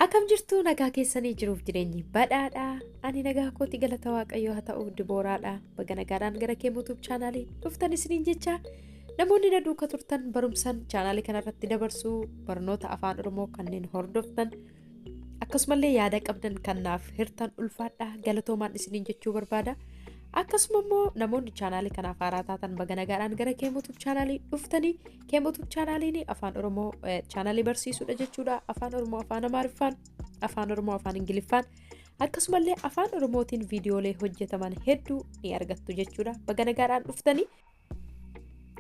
Akkam jirtu nagaa keessanii jiruuf jireenyi badhaadha. Ani nagaa kooti galata waaqayyoo haa ta'u dibooraadha. Baga nagaadhaan gara Kemo Tube chaanaalii dhuftan isiniin jecha namoonni na duukaa turtan barumsan chaanaalii kanarratti dabarsuu barnoota afaan Oromoo kanneen hordoftan akkasumallee yaada qabdan kanaaf hirtan ulfaadha galatoomaan isiniin jechuu barbaada. Akkasuma immoo namoonni chaanaalii kanaaf haaraa taatan baga nagaadhaan gara Kemo Tube chaanaalii dhuftanii Kemo Tube chaanaaliin afaan Oromoo chaanaalii barsiisuudha jechuudha. Afaan Oromoo afaan Amaariffaan afaan Oromoo afaan Ingiliffaan akkasumallee afaan Oromootiin viidiyoolee hojjetaman hedduu ni argattu jechuudha. Baga nagaadhaan dhuftanii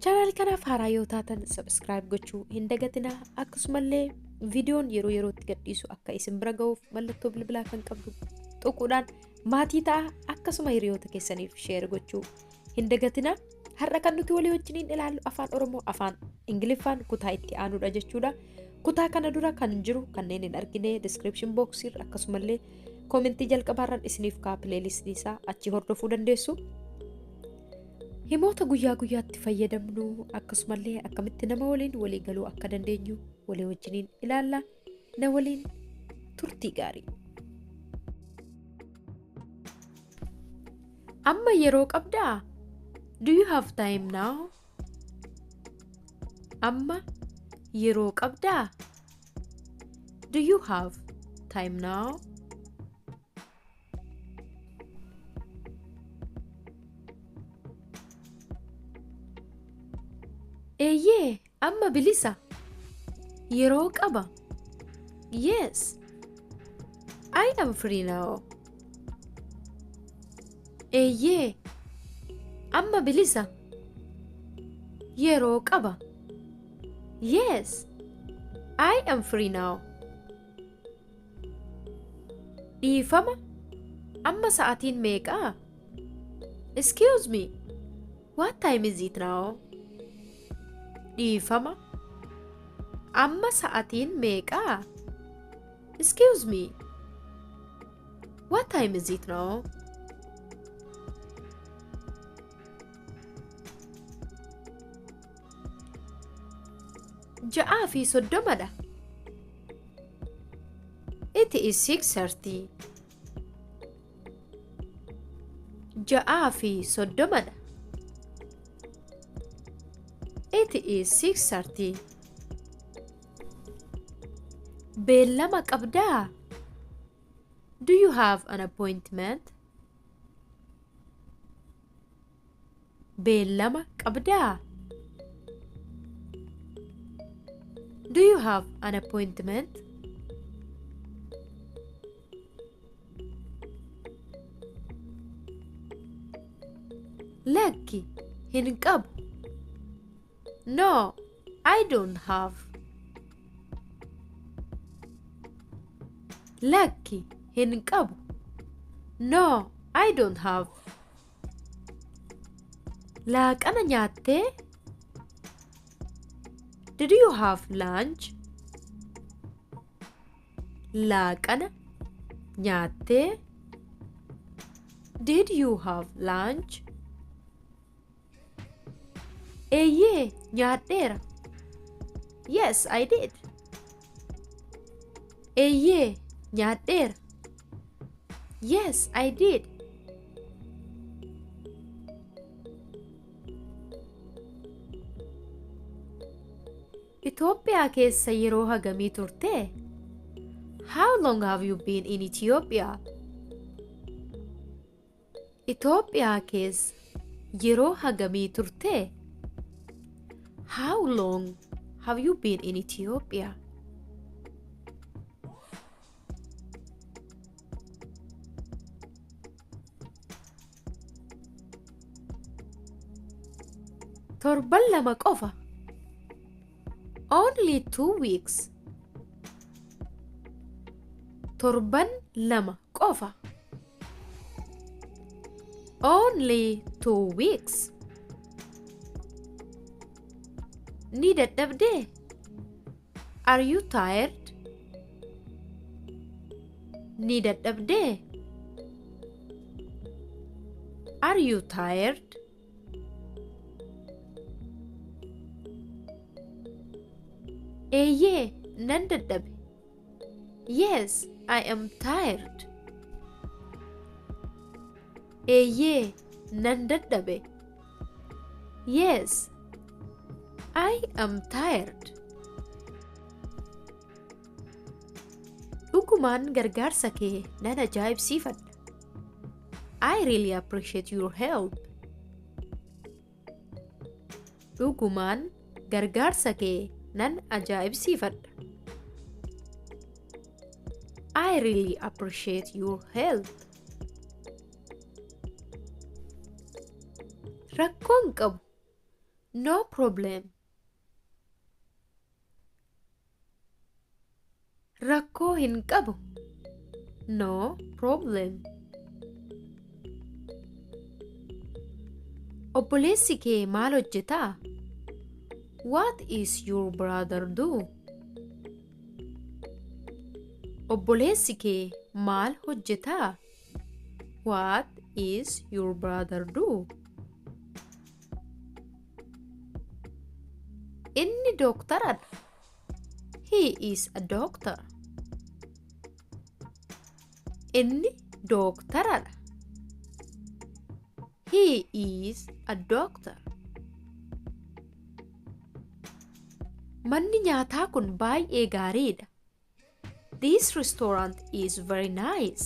chaanaalii kanaaf haaraa yoo taatan subscribe gochuu hin dagatinaa. Akkasumallee viidiyoon yeroo yerootti gadhiisu akka isin bira ga'uuf mallattoo bilbilaa kan qabdu xuquudhaan maatii ta'a. Akkasuma hiriyoota keessaniif share gochuu hin dagatinaa. Har'a kan nuti walii wajjiniin ilaallu afaan Oromoo afaan Ingiliffaan kutaa itti aanuudha jechuudha. Kutaa kana dura kan jiru kanneen hin argine description box irra akkasumallee commentii jalqabaarran isiniif kaa playlist isaa achi hordofuu dandeessu. Himoota guyyaa guyyaatti fayyadamnu akkasumallee akkamitti nama waliin walii galuu akka dandeenyu walii wajjiniin ilaalla. Na waliin turtii gaarii. Amma yeroo qabdaa? Do you have time now? Amma yeroo qabdaa? Do you have time now? Eeyyee, amma bilisa. Yeroo qaba. Yes. I am free now. Eeyyee, amma bilisa. Yeroo qaba. Yes. I am free now. Dhiifama. Amma sa'aatiin meeqaa? Excuse me. What time is it now? Dhiifama. Amma sa'aatiin meeqaa? Excuse me. What time is it now? Ja'aa fi soddomadha. It is 6:30. Ja'aa fi soddomadha. It is 6:30. Beellama qabdaa? Do you have an appointment? Beellama qabdaa? Do you have an appointment? Lakki, hin qabu. No, I don't have. Lakki, hin qabu. No, I don't have. Laaqana nyaattee? Did you have lunch? Laaqana nyaattee? Did you have lunch? Eeyyee, nyaadheera. Yes, I did. Eeyyee, nyaadheera. Yes, I did. Itoophiyaa keessa yeroo hagamii turtee? How long have you been in Ethiopia? Itoophiyaa keessa yeroo hagamii turtee? How long have you been in Ethiopia? Torban lama qofa. Only 2 weeks. Torban lama qofa. Only 2 weeks. Ni dadhabdee? Are you tired? Ni dadhabdee? Are you tired? Eeyyee, nan dadhabe. Yes, I am tired. Eeyyee, nan dadhabe. Yes, I am tired. Dhugumaan gargaarsa kee nan ajaa'ibsiifadha. I really appreciate your help. Dhugumaan gargaarsa kee nan ajaa'ibsiifadha. I really appreciate your help. Rakkoon qabu. No problem. Rakkoo hin qabu. No problem. Obboleessi kee maal hojjetaa? What is your brother do? Obboleessi kee maal hojjetaa? What is your brother do? Inni dooktaradha. He is a doctor. Inni dooktaradha. He is a doctor. Manni nyaataa kun baay'ee gaariidha. This restaurant is very nice.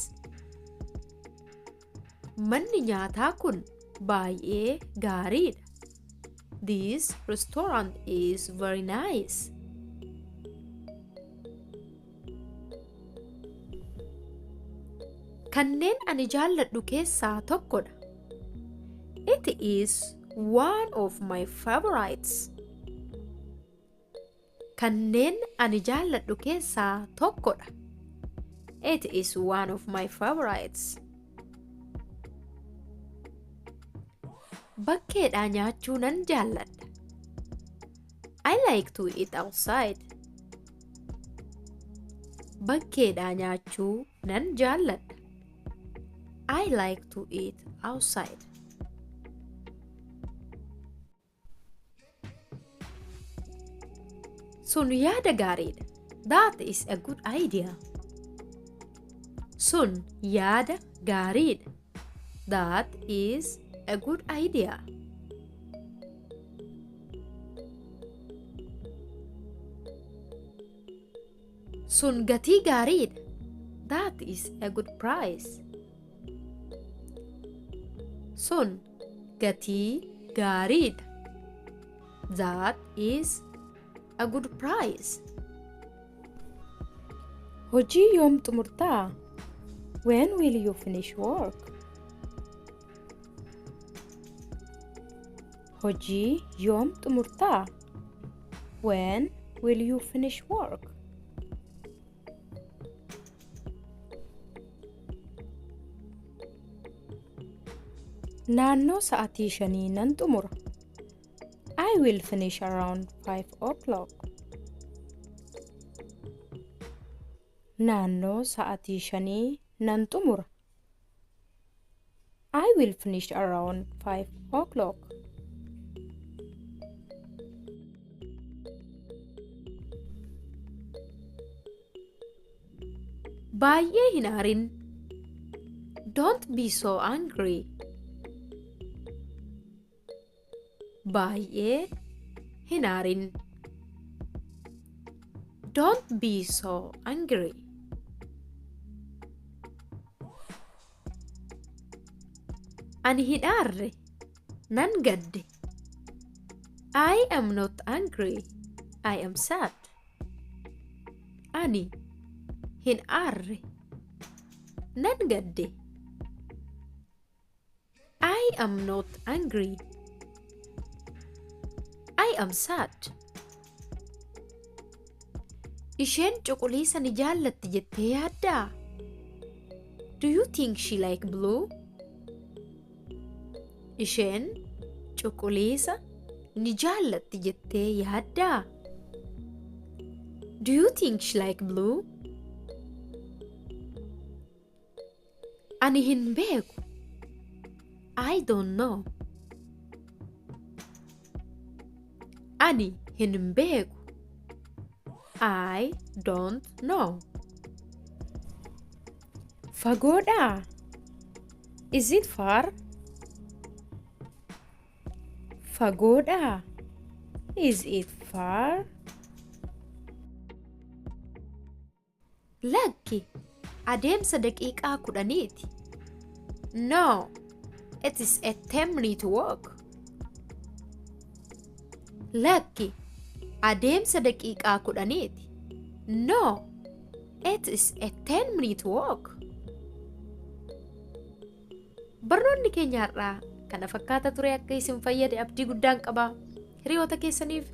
Manni nyaataa kun baay'ee gaariidha. This restaurant is very nice. Kanneen ani jaalladhu keessaa tokkodha. It is one of my favorites. Kanneen ani jaalladhu keessaa tokkodha. It is one of my favorites. Bakkeedhaa nyaachuu nan jaalladha. I like to eat outside. Bakkeedhaa nyaachuu nan jaalladha. I like to eat outside. Sun yaada gaariidha. That is a good idea. Sun yaada gaariidha. That is a good idea. Sun gatii gaariidha. That is a good price. Sun gatii gaariidha. That is a good price. Hojii yoom xumurtaa? When will you finish work? Hojii yoom xumurtaa? When will you finish work? Naannoo sa'aatii 5 nan xumura. I will finish around 5 o'clock. Naannoo sa'aatii 5 nan xumura. I will finish around 5 o'clock. Baay'ee hin aarin. Don't be so angry. Baay'ee hin aarin. Don't be so angry. Ani hin aarre. Nan gadde. I am not angry. I am sad. Ani hin aarre. Nan gadde. I am not angry. I am sad. Isheen cuquliisa ni jaallatti jettee yaaddaa? Do you think she like blue? Isheen cuquliisa ni jaallatti jettee yaaddaa? Do you think she like blue? Ani hin beeku. I don't know. Ani hin beeku. I don't know. Fagoodha. Is it far? Fagoodha. Is it far? Lakki, adeemsa daqiiqaa 10ti. No, it is a 10-minute walk. Lakki, adeemsa daqiiqaa 10ti. No, it is a 10-minute walk. Barnoonni keenya har'aa kana fakkaata ture. Akka isin fayyade abdii guddaan qaba. Hiriyoota keessaniif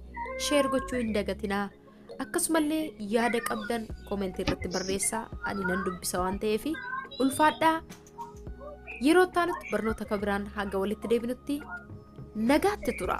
sheer gochuu hin dagatinaa. Akkasumallee yaada qabdan koomentii irratti barreessaa. Ani nan dubbisa waan ta'eef ulfaadhaa. Yeroo taanutti barnoota kabiraan hanga walitti deebinutti nagaatti tura.